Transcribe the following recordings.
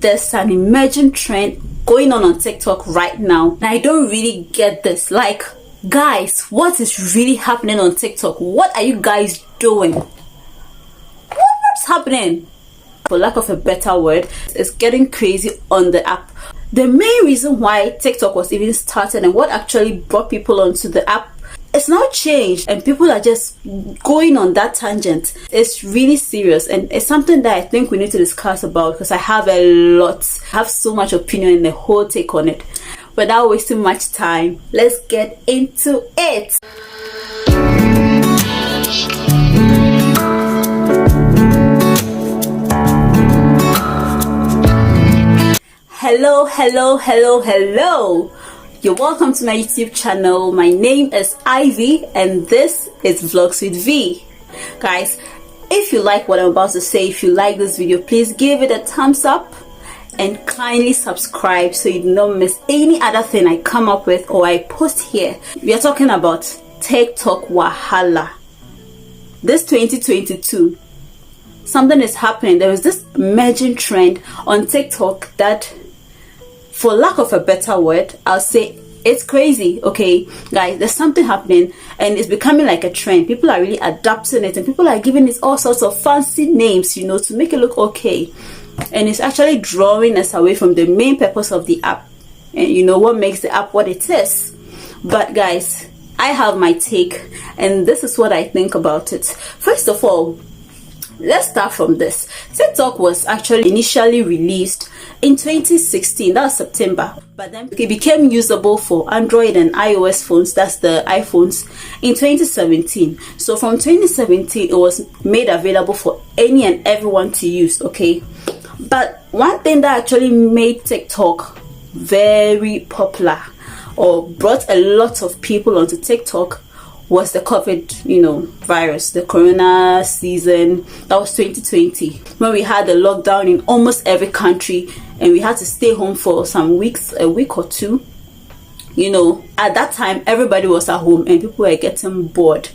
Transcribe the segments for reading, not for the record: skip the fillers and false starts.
there's an emerging trend going on TikTok right now, and I don't really get this. Like, guys, what is really happening on TikTok? What are you guys doing? What's happening? For lack of a better word, it's getting crazy on the app. The main reason why TikTok was even started and what actually brought people onto the app, it's now changed, and people are just going on that tangent. It's really serious, and it's something that I think we need to discuss about, because I have so much opinion and the whole take on it. Without wasting much time, let's get into it. Hello. You're welcome to my YouTube channel. My name is Ivy and this is Vlogs with V. Guys, if you like what I'm about to say, if you like this video, please give it a thumbs up and kindly subscribe so you do not miss any other thing I come up with or I post here. We are talking about TikTok Wahala. This 2022, something is happening. There is this emerging trend on TikTok that, for lack of a better word, I'll say it's crazy. Okay, guys, there's something happening and it's becoming like a trend. People are really adapting it and people are giving it all sorts of fancy names, you know, to make it look okay. And it's actually drawing us away from the main purpose of the app and, you know, what makes the app what it is. But guys, I have my take and this is what I think about it. First of all, let's start from this. TikTok was actually initially released in 2016, that was September, but then it became usable for Android and iOS phones, that's the iPhones, in 2017. So from 2017 it was made available for any and everyone to use. Okay, but one thing that actually made TikTok very popular or brought a lot of people onto TikTok was the COVID, virus, the corona season. That was 2020, when we had the lockdown in almost every country and we had to stay home for some weeks, a week or two. At that time everybody was at home and people were getting bored.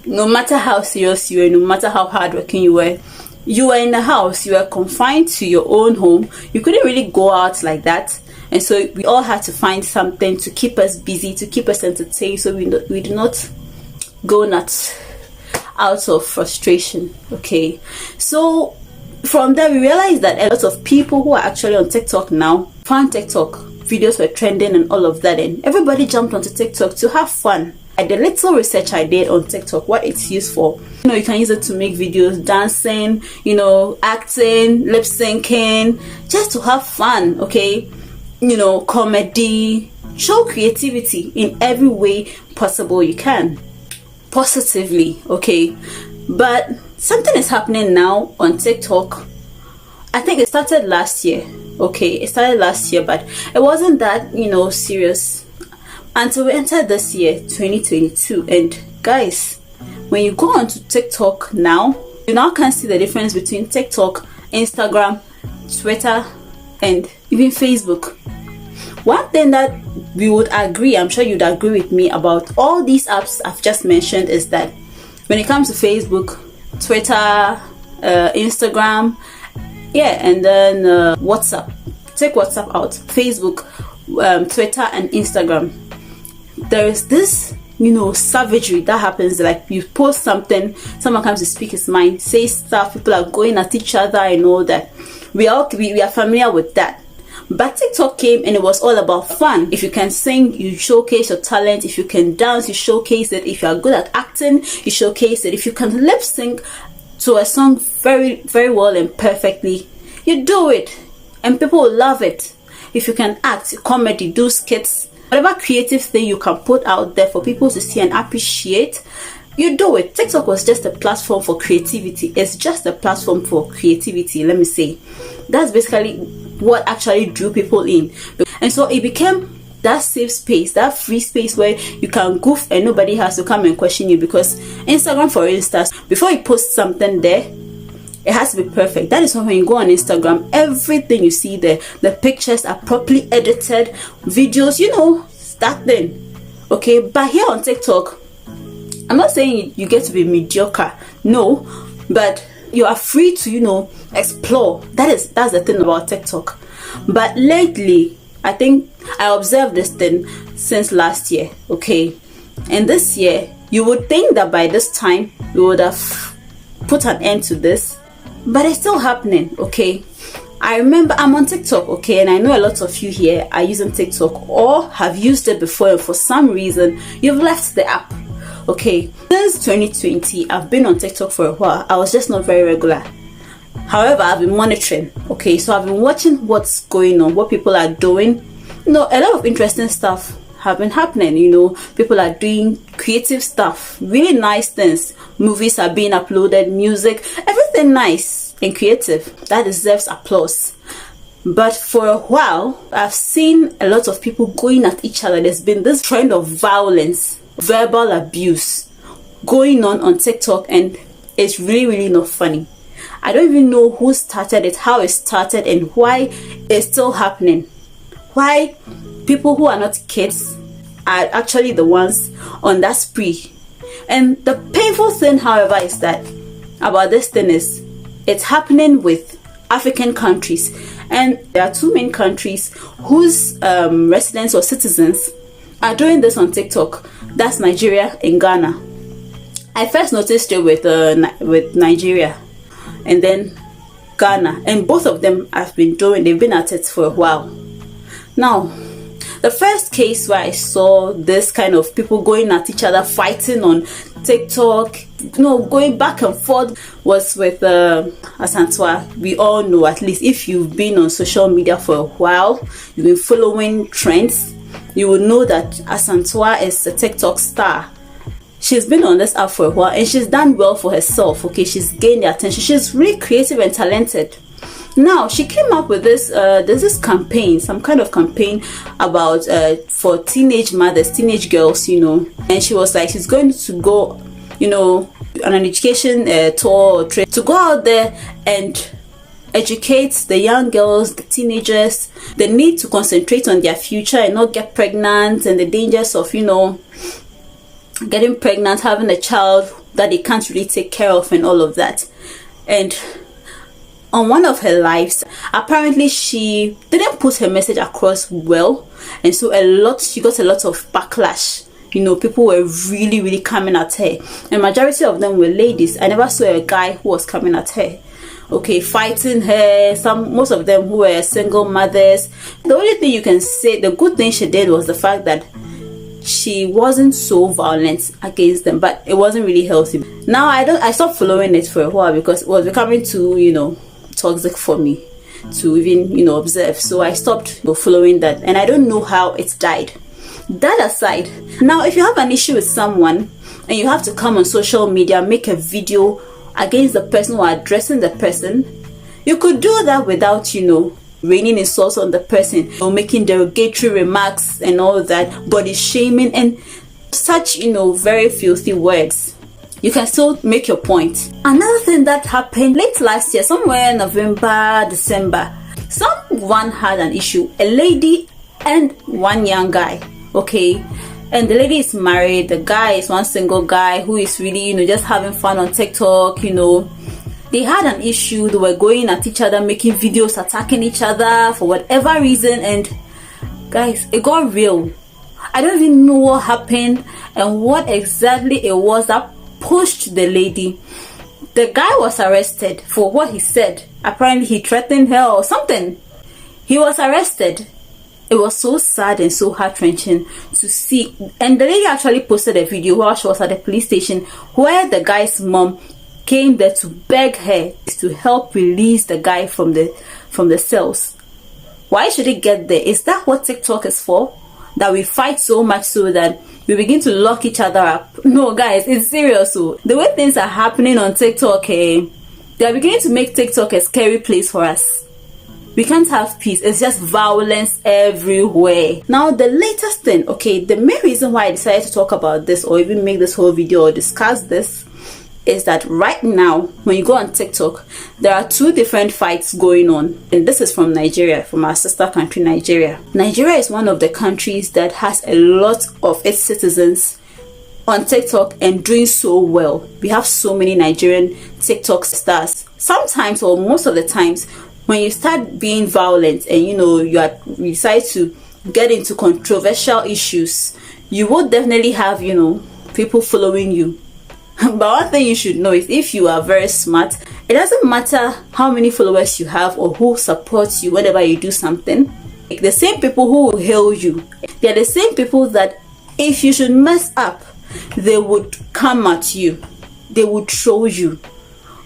No matter how serious you were, no matter how hardworking you were in the house, you were confined to your own home. You couldn't really go out like that. And so we all had to find something to keep us busy, to keep us entertained, so we do not go nuts out of frustration. Okay, so from there we realized that a lot of people who are actually on TikTok now found TikTok videos were trending and all of that, and everybody jumped onto TikTok to have fun. The little research I did on TikTok, what it's used for, you can use it to make videos, dancing, acting, lip syncing, just to have fun. Okay, comedy, show creativity in every way possible you can, positively. Okay, but something is happening now on TikTok. I think it started last year. Okay, it started last year, but it wasn't that serious until we entered this year, 2022. And guys, when you go onto TikTok now, you now can see the difference between TikTok, Instagram, Twitter, and even Facebook. One thing that we would agree, I'm sure you'd agree with me about all these apps I've just mentioned, is that when it comes to Facebook, Twitter, Instagram, and then WhatsApp, take WhatsApp out, Facebook, Twitter and Instagram, there is this savagery that happens. Like, you post something, someone comes to speak his mind, say stuff, people are going at each other and all that. We are familiar with that. But TikTok came and it was all about fun. If you can sing, you showcase your talent. If you can dance, you showcase it. If you are good at acting, you showcase it. If you can lip sync to a song very, very well and perfectly, you do it and people will love it. If you can act, comedy, do skits, whatever creative thing you can put out there for people to see and appreciate, you do it. TikTok was just a platform for creativity. It's just a platform for creativity, let me say. That's basically what actually drew people in. And so it became that safe space, that free space where you can goof and nobody has to come and question you. Because Instagram, for instance, before you post something there, it has to be perfect. That is why when you go on Instagram, everything you see there, the pictures are properly edited, videos, that thing. Okay, but here on TikTok, I'm not saying you get to be mediocre, no, but You are free to, you know, explore. That's the thing about TikTok. But lately, I think I observed this thing since last year, okay? And this year, you would think that by this time, we would have put an end to this. But it's still happening, okay? I remember I'm on TikTok, okay? And I know a lot of you here are using TikTok or have used it before, and for some reason, you've left the app, okay? Since 2020, I've been on TikTok for a while. I was just not very regular. However, I've been monitoring, okay? So I've been watching what's going on, what people are doing. You know, a lot of interesting stuff have been happening. You know, people are doing creative stuff, really nice things. Movies are being uploaded, music, everything nice and creative. That deserves applause. But for a while, I've seen a lot of people going at each other. There's been this trend of violence, verbal abuse going on TikTok, and it's really not funny. I don't even know who started it, how it started, and why it's still happening. Why people who are not kids are actually the ones on that spree. And the painful thing, however, is that about this thing is it's happening with African countries. And there are two main countries whose residents or citizens are doing this on TikTok. That's Nigeria and Ghana. I first noticed it with Nigeria and then Ghana, and both of them they've been at it for a while. Now, the first case where I saw this kind of people going at each other, fighting on TikTok, you know, going back and forth, was with Asantewaa. We all know, at least if you've been on social media for a while, you've been following trends, you will know that Asantewaa is a TikTok star. She's been on this app for a while and she's done well for herself, okay? She's gained the attention. She's really creative and talented. Now, she came up with this, there's this campaign, some kind of campaign about, for teenage mothers, teenage girls, you know. And she was like, she's going to go, you know, on an education tour or trip, to go out there and educate the young girls, the teenagers, the need to concentrate on their future and not get pregnant, and the dangers of, you know, getting pregnant, having a child that they can't really take care of, and all of that. And on one of her lives, apparently she didn't put her message across well, and so she got a lot of backlash. You know, people were really coming at her, and majority of them were ladies. I never saw a guy who was coming at her, okay, fighting her. Most of them who were single mothers. The only thing you can say, the good thing she did, was the fact that she wasn't so violent against them, but it wasn't really healthy. Now I stopped following it for a while because it was becoming too, you know, toxic for me to even, you know, observe. So I stopped following that, and I don't know how it died. That aside, now if you have an issue with someone and you have to come on social media, make a video against the person or addressing the person, you could do that without, you know, raining insults on the person or making derogatory remarks and all that, body shaming and such, you know, very filthy words. You can still make your point. Another thing that happened late last year, somewhere November, December, someone had an issue, a lady and one young guy, okay? And the lady is married, the guy is one single guy who is really, you know, just having fun on TikTok, you know. They had an issue, they were going at each other, making videos, attacking each other for whatever reason, and guys, it got real. I don't even know what happened and what exactly it was that pushed the lady. The guy was arrested for what he said. Apparently he threatened her or something. He was arrested. It was so sad and so heart-wrenching to see. And the lady actually posted a video while she was at the police station where the guy's mom came there to beg her to help release the guy from the cells. Why should it get there? Is that what TikTok is for? That we fight so much so that we begin to lock each other up? No, guys, it's serious. So the way things are happening on TikTok, they are beginning to make TikTok a scary place for us. We can't have peace. It's just violence everywhere. Now, the latest thing, okay, the main reason why I decided to talk about this or even make this whole video or discuss this is that right now, when you go on TikTok, there are two different fights going on. And this is from Nigeria, from our sister country, Nigeria. Nigeria is one of the countries that has a lot of its citizens on TikTok and doing so well. We have so many Nigerian TikTok stars. Sometimes, or most of the times, when you start being violent and you decide to get into controversial issues, you will definitely have people following you. But one thing you should know is, if you are very smart, it doesn't matter how many followers you have or who supports you whenever you do something. Like, the same people who will hail you, they are the same people that if you should mess up, they would come at you, they would troll you.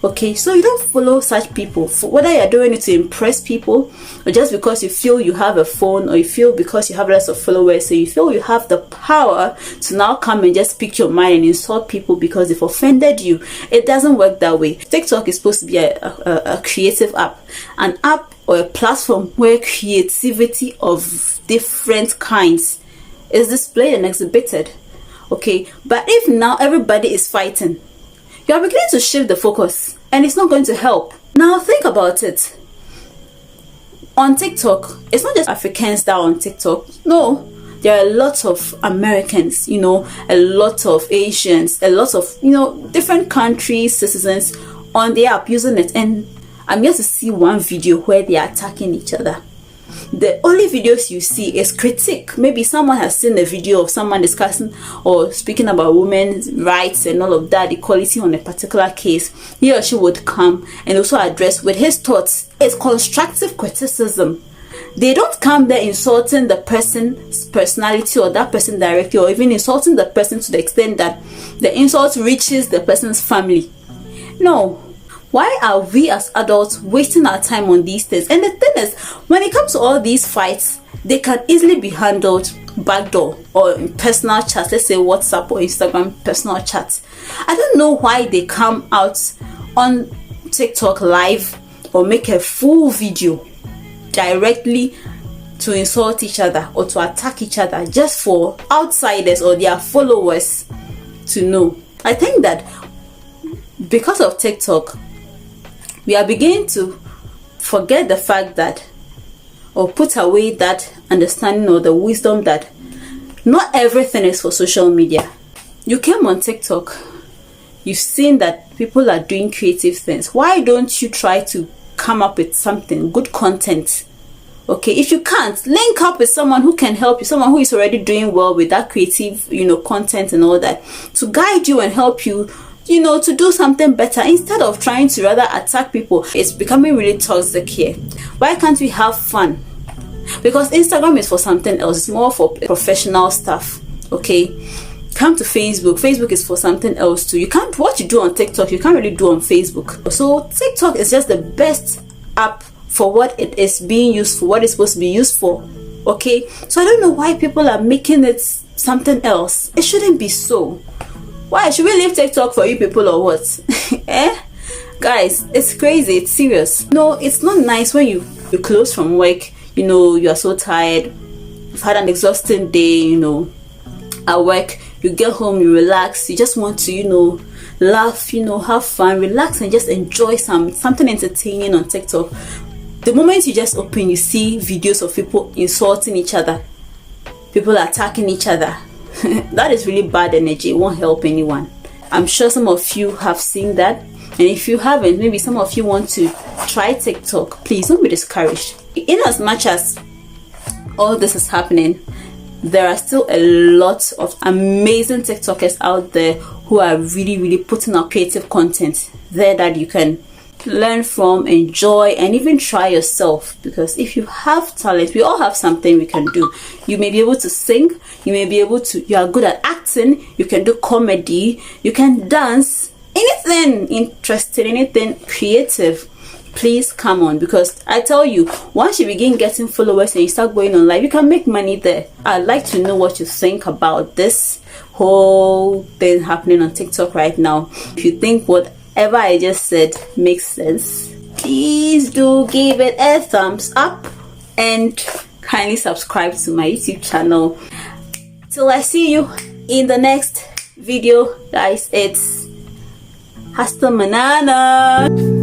Okay, so you don't follow such people, whether you're doing it to impress people or just because you feel you have a phone, or you feel because you have lots of followers, so you feel you have the power to now come and just speak your mind and insult people because they've offended you. It doesn't work that way. TikTok is supposed to be a creative app, an app or a platform where creativity of different kinds is displayed and exhibited. Okay, but if now everybody is fighting, you are beginning to shift the focus, and it's not going to help. Now think about it. On TikTok, it's not just Africans that are on TikTok. No, there are a lot of Americans, a lot of Asians, a lot of different countries, citizens on the app using it. And I'm yet to see one video where they are attacking each other. The only videos you see is critique. Maybe someone has seen a video of someone discussing or speaking about women's rights and all of that, equality on a particular case. He or she would come and also address with his thoughts. It's constructive criticism. They don't come there insulting the person's personality or that person directly, or even insulting the person to the extent that the insult reaches the person's family. No. Why are we as adults wasting our time on these things? And the thing is, when it comes to all these fights, they can easily be handled backdoor or in personal chats. Let's say WhatsApp or Instagram personal chats. I don't know why they come out on TikTok live or make a full video directly to insult each other or to attack each other just for outsiders or their followers to know. I think that because of TikTok, we are beginning to forget the fact that, or put away that understanding or the wisdom that not everything is for social media. You came on TikTok, you've seen that people are doing creative things. Why don't you try to come up with something, good content? Okay, if you can't, link up with someone who can help you, someone who is already doing well with that creative, content and all that, to guide you and help you, to do something better, instead of trying to rather attack people. It's becoming really toxic here. Why can't we have fun? Because Instagram is for something else. It's more for professional stuff. Okay, come to Facebook. Facebook is for something else too. What you do on TikTok, you can't really do on Facebook. So TikTok is just the best app for what it is being used for, what it's supposed to be used for. Okay, so I don't know why people are making it something else. It shouldn't be so. Why should we leave TikTok for you people or what? Guys, it's crazy. It's serious. No, it's not nice when you close from work. You are so tired. You've had an exhausting day. At work, you get home, you relax. You just want to, laugh. Have fun, relax, and just enjoy something entertaining on TikTok. The moment you just open, you see videos of people insulting each other, people attacking each other. That is really bad energy. It won't help anyone. I'm sure some of you have seen that, and if you haven't, maybe some of you want to try TikTok. Please don't be discouraged. In as much as all this is happening, there are still a lot of amazing TikTokers out there who are really putting out creative content there that you can learn from, enjoy, and even try yourself. Because if you have talent, we all have something we can do. You may be able to sing, you are good at acting, you can do comedy, you can dance, anything interesting, anything creative. Please come on, because I tell you, once you begin getting followers and you start going on live, you can make money there. I'd like to know what you think about this whole thing happening on TikTok right now. If you think whatever I just said makes sense, please do give it a thumbs up and kindly subscribe to my YouTube channel. Till I see you in the next video, guys, it's hasta manana.